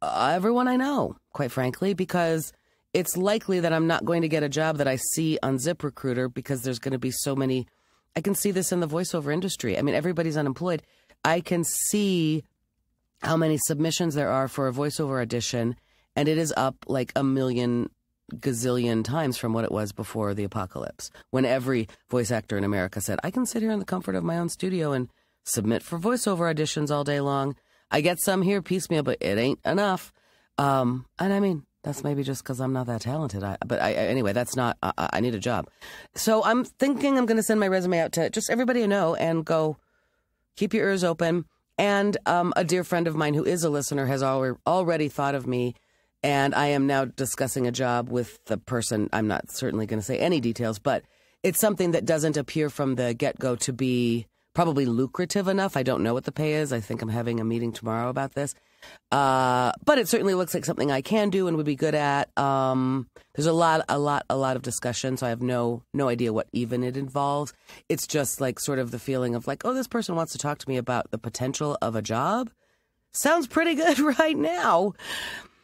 everyone I know, quite frankly, because it's likely that I'm not going to get a job that I see on ZipRecruiter because there's going to be so many. I can see this in the voiceover industry. I mean, everybody's unemployed. I can see how many submissions there are for a voiceover audition, and it is up like 1 million gazillion times from what it was before the apocalypse, when every voice actor in America said, I can sit here in the comfort of my own studio and submit for voiceover auditions all day long. I get some here piecemeal, but it ain't enough. And I mean, that's maybe just because I'm not that talented. Anyway, that's not, I need a job. So I'm thinking I'm going to send my resume out to just everybody I know and go, keep your ears open. And a dear friend of mine who is a listener has already thought of me. And I am now discussing a job with the person. I'm not certainly going to say any details, but it's something that doesn't appear from the get-go to be probably lucrative enough. I don't know what the pay is. I think I'm having a meeting tomorrow about this. But it certainly looks like something I can do and would be good at. There's a lot of discussion, so I have no idea what even it involves. It's just like sort of the feeling of like, oh, this person wants to talk to me about the potential of a job. Sounds pretty good right now.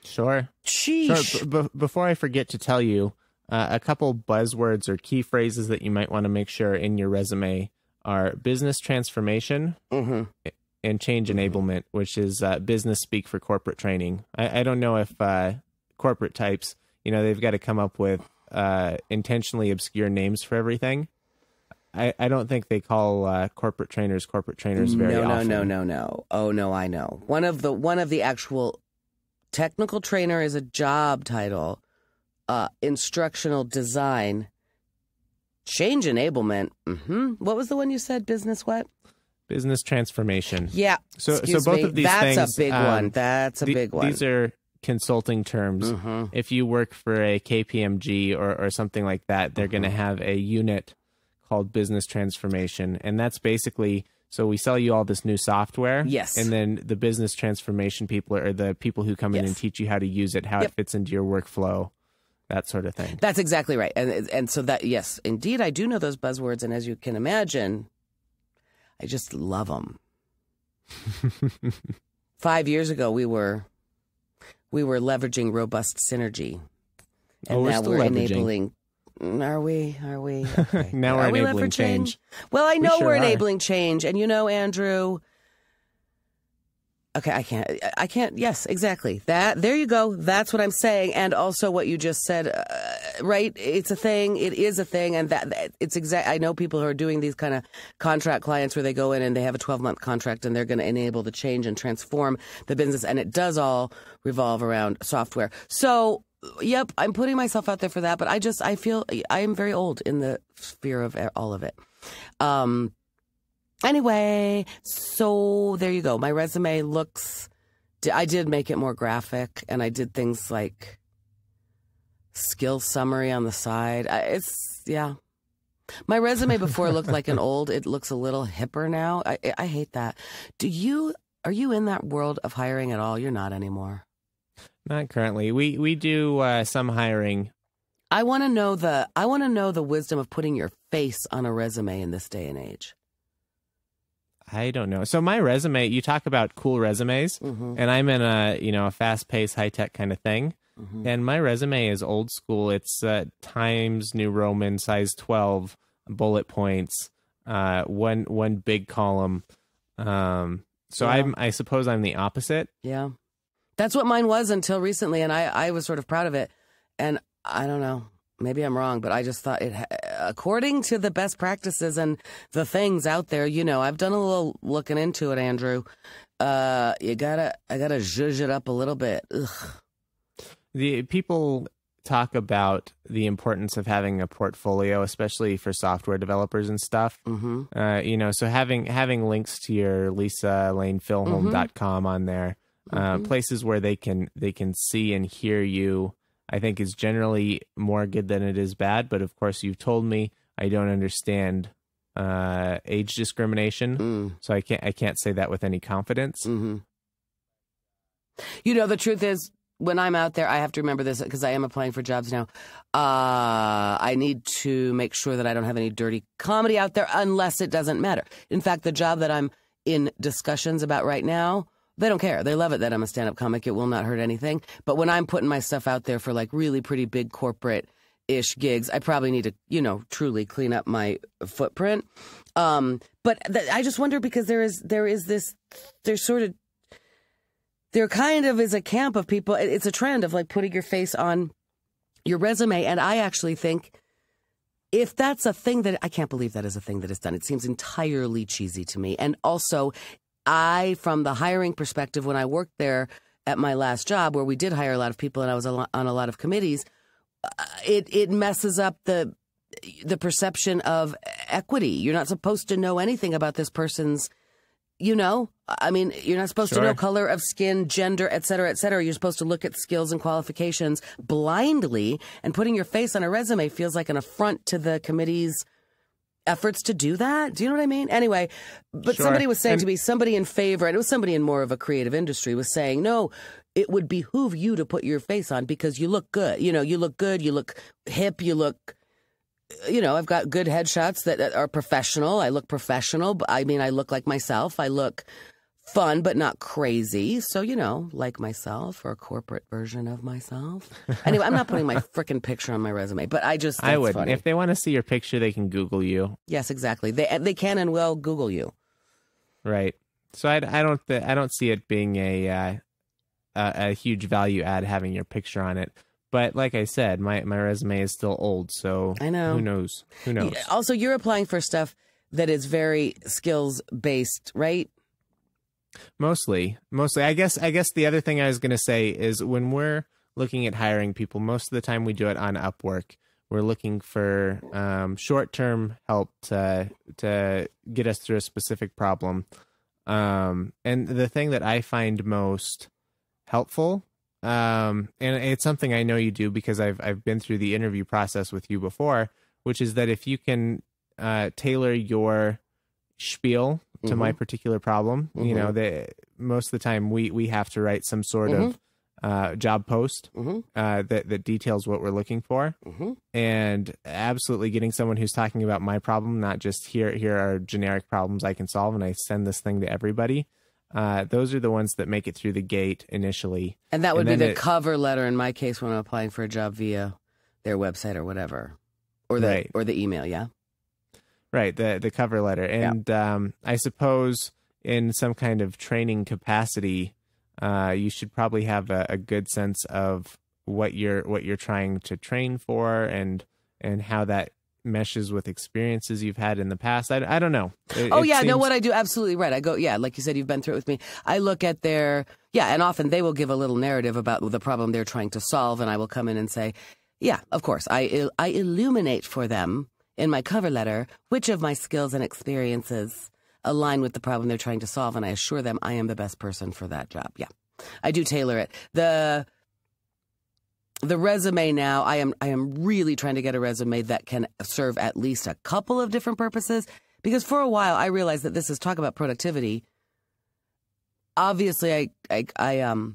Sure. Sheesh. Sure. Before I forget to tell you, a couple buzzwords or key phrases that you might want to make sure in your resume are business transformation and change enablement, which is business speak for corporate training. I don't know if corporate types, they've got to come up with intentionally obscure names for everything. I don't think they call corporate trainers very often. No. Oh, no, I know. One of the actual technical trainer is a job title. Instructional design. Change enablement. What was the one you said? Business what? Business transformation. Yeah. So both of these things. That's a big one. That's a big one. These are consulting terms. If you work for a KPMG or something like that, they're going to have a unit called business transformation. And that's basically, so we sell you all this new software. Yes. And then the business transformation people are the people who come in and teach you how to use it, how it fits into your workflow. That sort of thing. That's exactly right. And so that, yes, indeed, I do know those buzzwords. And as you can imagine, I just love them. 5 years ago, we were leveraging robust synergy. And now we're enabling. Are we? Okay. Now we're enabling change. Well, I know we're enabling change. And Andrew... Okay, I can't. Yes, exactly. There you go. That's what I'm saying. And also what you just said, right? It's a thing. It is a thing. And it's exact. I know people who are doing these kind of contract clients where they go in and they have a 12-month contract and they're going to enable the change and transform the business. And it does all revolve around software. So, yep, I'm putting myself out there for that. But I feel I am very old in the sphere of all of it. Anyway, so there you go. My resume I did make it more graphic, and I did things like skill summary on the side. My resume before looked like it looks a little hipper now. I hate that. Are you in that world of hiring at all? You're not anymore. Not currently. We do some hiring. I want to know the wisdom of putting your face on a resume in this day and age. I don't know. So my resume, you talk about cool resumes, and I'm in a fast-paced, high-tech kind of thing. And my resume is old school. It's Times New Roman, size 12, bullet points, one big column. I suppose I'm the opposite. Yeah. That's what mine was until recently, and I was sort of proud of it. And I don't know. Maybe I'm wrong, but I just thought according to the best practices and the things out there, I've done a little looking into it, Andrew. I gotta zhuzh it up a little bit. Ugh. The people talk about the importance of having a portfolio, especially for software developers and stuff. So having links to your Lisa Lane Filholm.com on there, places where they can see and hear you, I think is generally more good than it is bad. But of course, you've told me I don't understand age discrimination, so I can't say that with any confidence. The truth is, when I'm out there, I have to remember this because I am applying for jobs now. I need to make sure that I don't have any dirty comedy out there unless it doesn't matter. In fact, the job that I'm in discussions about right now, they don't care. They love it that I'm a stand-up comic. It will not hurt anything. But when I'm putting my stuff out there for like really pretty big corporate-ish gigs, I probably need to, truly clean up my footprint. I just wonder because there kind of is a camp of people. It's a trend of like putting your face on your resume. And I actually think if that's a thing that, I can't believe that is a thing that is done. It seems entirely cheesy to me. And also, from the hiring perspective, when I worked there at my last job where we did hire a lot of people and I was on a lot of committees, it messes up the perception of equity. You're not supposed to know anything about this person's, you're not supposed to know color of skin, gender, et cetera, et cetera. You're supposed to look at skills and qualifications blindly, and putting your face on a resume feels like an affront to the committee's efforts to do that. Do you know what I mean? Anyway, but somebody was saying to me, somebody in favor, and it was somebody in more of a creative industry, was saying, no, it would behoove you to put your face on because you look good. You look good, you look hip, you look, I've got good headshots that are professional. I look professional. I look like myself. I look fun, but not crazy. So, like myself, or a corporate version of myself. Anyway, I'm not putting my frickin' picture on my resume, but I would. Funny. If they want to see your picture, they can Google you. Yes, exactly. They can and will Google you. Right. So I don't see it being a huge value add having your picture on it. But like I said, my resume is still old, so I know. Who knows? Also, you're applying for stuff that is very skills-based, right? Mostly. I guess the other thing I was going to say is when we're looking at hiring people, most of the time we do it on Upwork. We're looking for short-term help to get us through a specific problem. And the thing that I find most helpful, and it's something I know you do because I've been through the interview process with you before, which is that if you can tailor your spiel to my particular problem, most of the time we have to write some sort of job post that details what we're looking for, and absolutely getting someone who's talking about my problem, not just here are generic problems I can solve, and I send this thing to everybody. Those are the ones that make it through the gate initially. And that would be the cover letter in my case when I'm applying for a job via their website or whatever. Or the email, yeah? Right, the cover letter. And I suppose in some kind of training capacity, you should probably have a good sense of what you're trying to train for and how that meshes with experiences you've had in the past. I don't know. What I do, absolutely right. I go, like you said, you've been through it with me. I look at and often they will give a little narrative about the problem they're trying to solve, and I will come in and say, of course, I illuminate for them in my cover letter which of my skills and experiences align with the problem they're trying to solve, and I assure them I am the best person for that job. Yeah, I do tailor it. The resume now, I am really trying to get a resume that can serve at least a couple of different purposes, because for a while I realized that this is talk about productivity. Obviously, I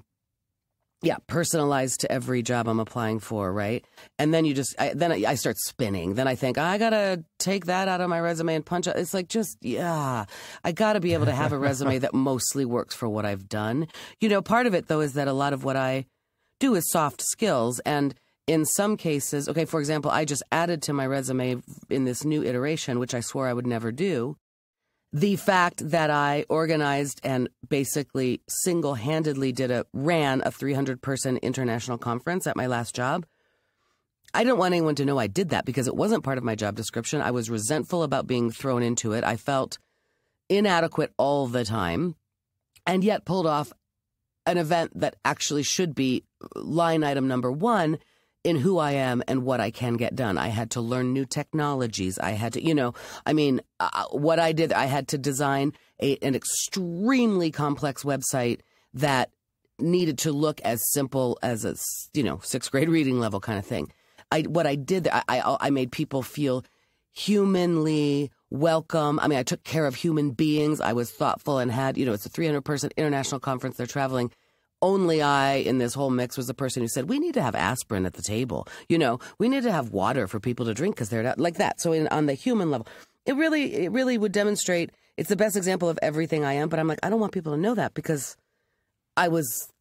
personalized to every job I'm applying for, right? And then I start spinning. Then I think, I gotta take that out of my resume and punch it. It's like, I gotta be able to have a resume that mostly works for what I've done. Part of it, though, is that a lot of what I do is soft skills. And in some cases, for example, I just added to my resume in this new iteration, which I swore I would never do, the fact that I organized and basically single-handedly ran a 300-person international conference at my last job. I didn't want anyone to know I did that because it wasn't part of my job description. I was resentful about being thrown into it. I felt inadequate all the time, and yet pulled off an event that actually should be line item number one in who I am and what I can get done. I had to learn new technologies. I had to, what I did, I had to design an extremely complex website that needed to look as simple as a, sixth grade reading level kind of thing. I made people feel humanly welcome. I took care of human beings. I was thoughtful and had, it's a 300-person international conference. They're traveling. Only I, in this whole mix, was the person who said, we need to have aspirin at the table. We need to have water for people to drink because they're not like that. So on the human level, it really would demonstrate. It's the best example of everything I am. But I'm like, I don't want people to know that because I was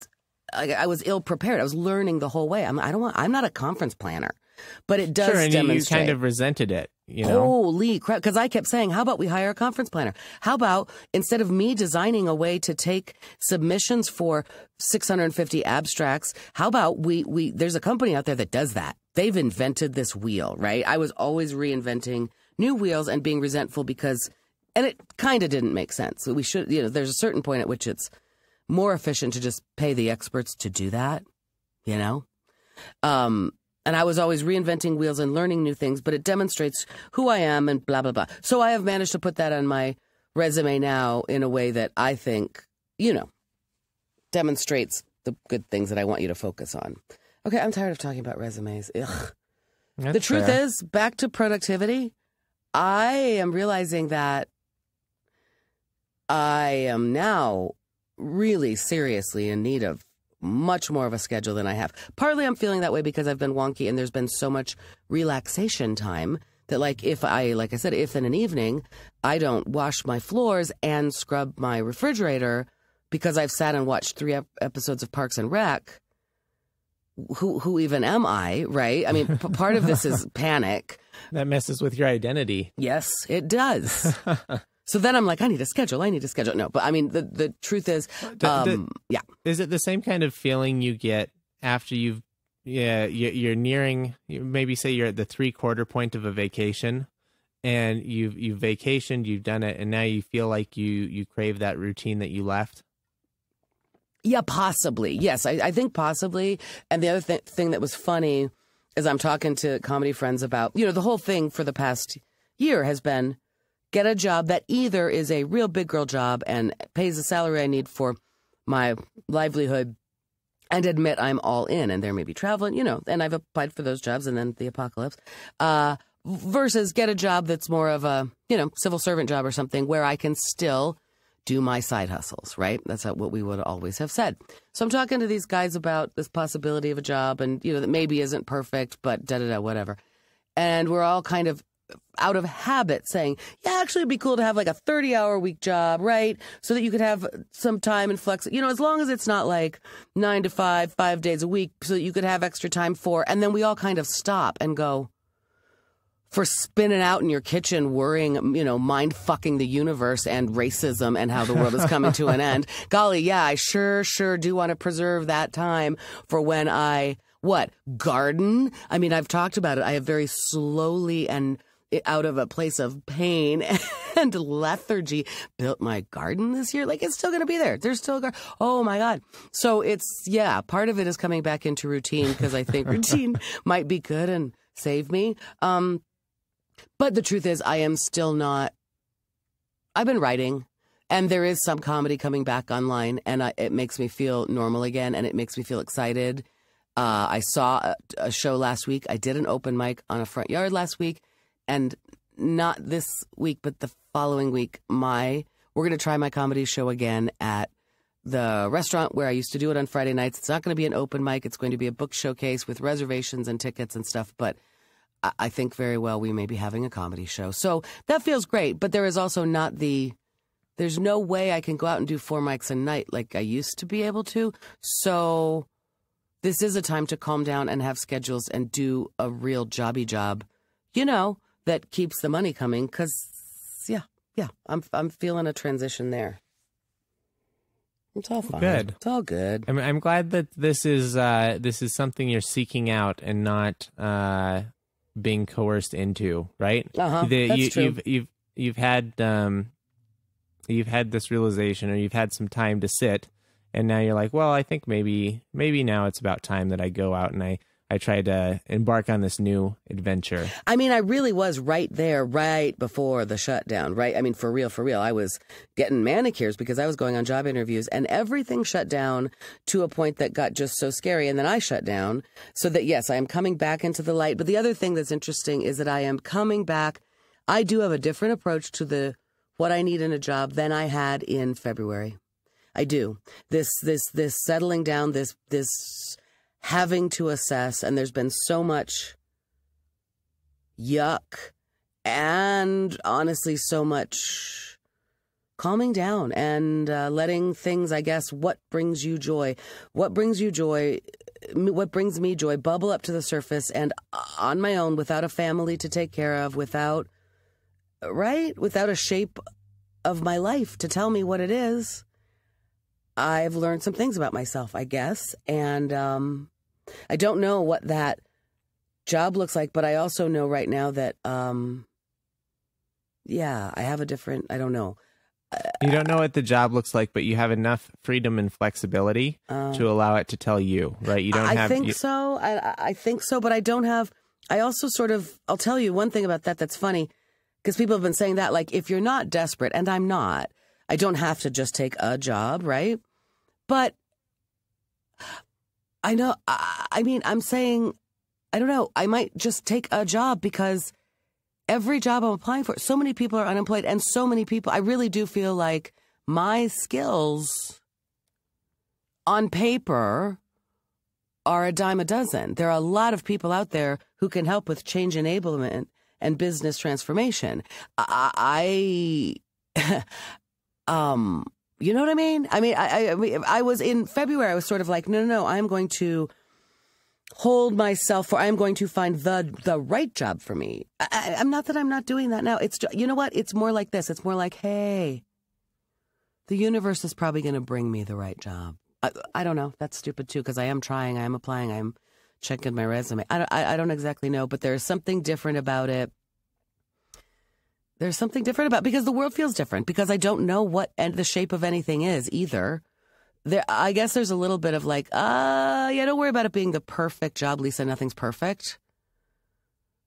ill prepared. I was learning the whole way. I'm not a conference planner. But it does demonstrate. You kind of resented it, Holy crap. Because I kept saying, how about we hire a conference planner? How about instead of me designing a way to take submissions for 650 abstracts, how about we there's a company out there that does that. they've invented this wheel, right? I was always reinventing new wheels and being resentful because, and it kind of didn't make sense. We should, there's a certain point at which it's more efficient to just pay the experts to do that, And I was always reinventing wheels and learning new things, but it demonstrates who I am and blah, blah, blah. So I have managed to put that on my resume now in a way that I think, demonstrates the good things that I want you to focus on. Okay, I'm tired of talking about resumes. Ugh. The truth is, back to productivity, I am realizing that I am now really seriously in need of much more of a schedule than I have. Partly I'm feeling that way because I've been wonky and there's been so much relaxation time that if in an evening, I don't wash my floors and scrub my refrigerator because I've sat and watched 3 episodes of Parks and Rec, who even am I, right? I mean, part of this is panic. That messes with your identity. Yes, it does. So then I'm like, I need a schedule. No, but I mean, the truth is, yeah. Is it the same kind of feeling you get after you're nearing, maybe say you're at the 3/4 point of a vacation and you've vacationed, you've done it, and now you feel like you crave that routine that you left? Yeah, possibly. Yes, I think possibly. And the other thing that was funny is I'm talking to comedy friends about, the whole thing for the past year has been get a job that either is a real big girl job and pays the salary I need for my livelihood and admit I'm all in and there may be traveling, and I've applied for those jobs and then the apocalypse, versus get a job that's more of a, civil servant job or something where I can still do my side hustles, right? That's what we would always have said. So I'm talking to these guys about this possibility of a job and, that maybe isn't perfect, but whatever. And we're all kind of out of habit saying, yeah, actually it'd be cool to have like a 30-hour week job, right? So that you could have some time and flex, as long as it's not like 9 to 5, 5 days a week, so that you could have extra time for, and then we all kind of stop and go, for spinning out in your kitchen, worrying, mind fucking the universe and racism and how the world is coming to an end. Golly, yeah, I sure do want to preserve that time for when I, garden? I mean, I've talked about it. I have very slowly and out of a place of pain and lethargy built my garden this year. Like, it's still going to be there. There's still oh my God. So part of it is coming back into routine because I think routine might be good and save me. But the truth is, I am still not. I've been writing, and there is some comedy coming back online, and it makes me feel normal again, and it makes me feel excited. I saw a show last week. I did an open mic on a front yard last week, and not this week, but the following week, we're going to try my comedy show again at the restaurant where I used to do it on Friday nights. It's not going to be an open mic. It's going to be a book showcase with reservations and tickets and stuff, but I think very well we may be having a comedy show. So that feels great, but there is also there's no way I can go out and do 4 mics a night like I used to be able to. So this is a time to calm down and have schedules and do a real jobby job, that keeps the money coming. Cause yeah, I'm feeling a transition there. It's all fine. Good. It's all good. I mean, I'm glad that this is something you're seeking out and not, being coerced into, right? That's true. You've had this realization, or you've had some time to sit, and now you're like, well, I think maybe now it's about time that I go out and I try to embark on this new adventure. I mean, I really was right there, right before the shutdown, right? I mean, for real. I was getting manicures because I was going on job interviews, and everything shut down to a point that got just so scary. And then I shut down, so that, yes, I am coming back into the light. But the other thing that's interesting is that I am coming back. I do have a different approach to what I need in a job than I had in February. I do. This settling down, this having to assess, and there's been so much yuck and honestly so much calming down and letting things, I guess, what brings you joy, what brings me joy bubble up to the surface, and on my own, without a family to take care of, without a shape of my life to tell me what it is. I've learned some things about myself, I guess, and I don't know what that job looks like, but I also know right now that, yeah, I have a different, I don't know. You don't know what the job looks like, but you have enough freedom and flexibility to allow it to tell you, right? You don't have. I think so. I think so, but I don't have. I also sort of. I'll tell you one thing about that that's funny, because people have been saying that, like, if you're not desperate, and I'm not, I don't have to just take a job, right? But I know. I mean, I'm saying, I don't know. I might just take a job because every job I'm applying for, so many people are unemployed, and so many people, I really do feel like my skills on paper are a dime a dozen. There are a lot of people out there who can help with change enablement and business transformation. You know what I mean? I mean, I was in February, I was sort of like, no, I'm going to hold myself for, I'm going to find the right job for me. I'm not that I'm not doing that now. It's, you know what? It's more like this. It's more like, hey, the universe is probably going to bring me the right job. I don't know. That's stupid too, because I am trying, I am applying, I am checking my resume. I don't exactly know, but there's something different about it. There's something different about, because the world feels different, because I don't know what the shape of anything is either. I guess there's a little bit of like, yeah, don't worry about it being the perfect job, Lisa. Nothing's perfect.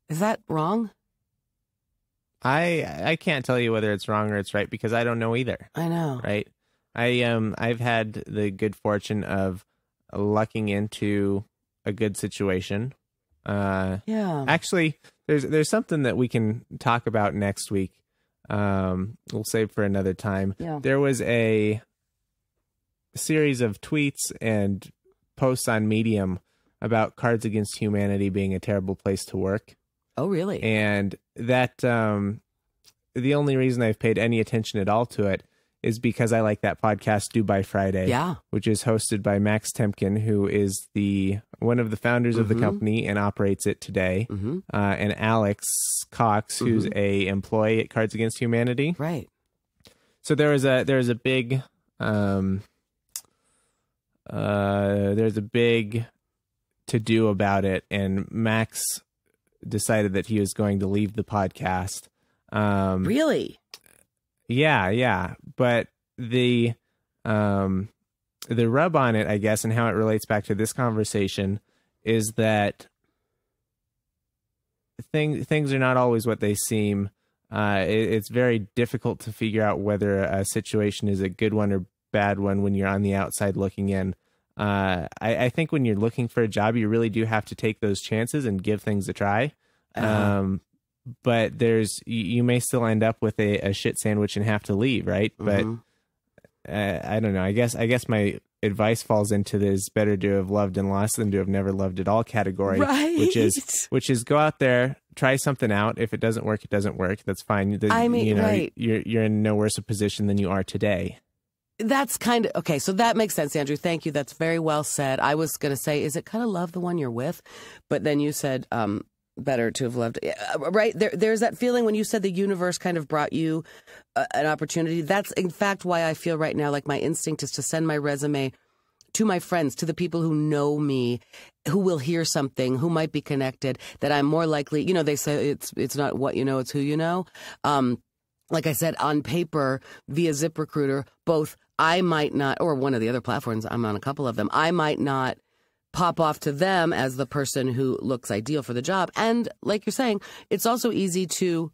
Is that wrong? I can't tell you whether it's wrong or it's right, because I don't know either. I know. Right? I've had the good fortune of lucking into a good situation. Yeah. Actually, there's something that we can talk about next week. We'll save for another time. Yeah. There was a series of tweets and posts on Medium about Cards Against Humanity being a terrible place to work. Oh, really? And that the only reason I've paid any attention at all to it is because I like that podcast, Do by Friday, yeah, which is hosted by Max Temkin, who is one of the founders of the company and operates it today, and Alex Cox, who's a employee at Cards Against Humanity. Right. So there's a big to do about it, and Max decided that he was going to leave the podcast. Really? Yeah. But the rub on it, I guess, and how it relates back to this conversation is that things are not always what they seem. It's very difficult to figure out whether a situation is a good one or bad one when you're on the outside looking in. I think when you're looking for a job, you really do have to take those chances and give things a try. But you may still end up with a shit sandwich and have to leave, right? But I don't know. I guess my advice falls into this better to have loved and lost than to have never loved at all category, right? Which is go out there, try something out. If it doesn't work, it doesn't work. That's fine. Right. You're in no worse a position than you are today. That's kind of, okay, so that makes sense, Andrew. Thank you. That's very well said. I was going to say, is it kind of love the one you're with? But then you said, better to have loved, right? There's that feeling when you said the universe kind of brought you an opportunity. That's, in fact, why I feel right now like my instinct is to send my resume to my friends, to the people who know me, who will hear something, who might be connected, that I'm more likely, they say it's not what you know, it's who you know. Like I said, on paper, via ZipRecruiter, both I might not, or one of the other platforms, I'm on a couple of them, I might not pop off to them as the person who looks ideal for the job. And like you're saying, it's also easy to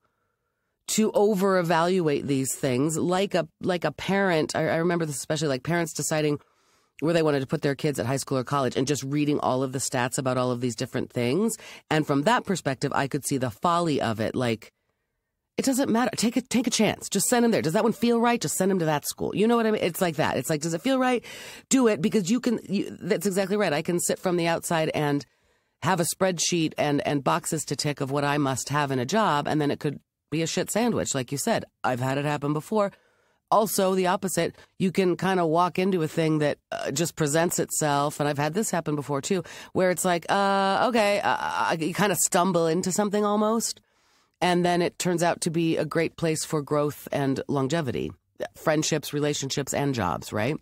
over-evaluate these things. Like a parent, I remember this especially, like parents deciding where they wanted to put their kids at high school or college and just reading all of the stats about all of these different things. And from that perspective, I could see the folly of it. Like, it doesn't matter. Take a chance. Just send him there. Does that one feel right? Just send him to that school. You know what I mean? It's like that. It's like, does it feel right? Do it, because that's exactly right. I can sit from the outside and have a spreadsheet and boxes to tick of what I must have in a job, and then it could be a shit sandwich, like you said. I've had it happen before. Also, the opposite, you can kind of walk into a thing that just presents itself, and I've had this happen before too, where it's like, okay, you kind of stumble into something almost. And then it turns out to be a great place for growth and longevity, friendships, relationships, and jobs, right?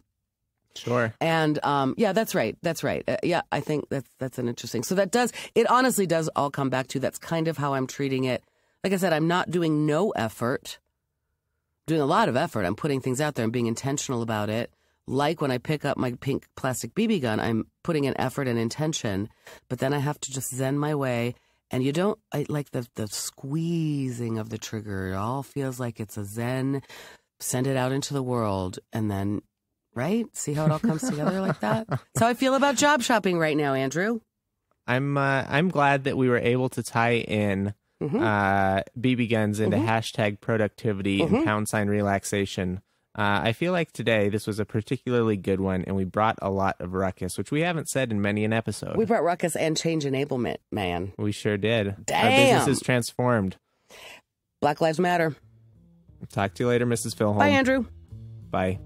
Sure. And yeah, that's right. That's right. Yeah, I think that's an interesting. So it honestly does all come back to that's kind of how I'm treating it. Like I said, I'm not doing no effort, doing a lot of effort. I'm putting things out there and being intentional about it. Like when I pick up my pink plastic BB gun, I'm putting an effort and intention, but then I have to just zen my way. And I like the squeezing of the trigger. It all feels like it's a zen, send it out into the world, and then, right? See how it all comes together like that? That's how I feel about job shopping right now, Andrew. I'm glad that we were able to tie in BB guns into hashtag productivity and # relaxation. I feel like today this was a particularly good one, and we brought a lot of ruckus, which we haven't said in many an episode. We brought ruckus and change enablement, man. We sure did. Damn. Our business is transformed. Black Lives Matter. Talk to you later, Mrs. Filholm. Bye, Andrew. Bye.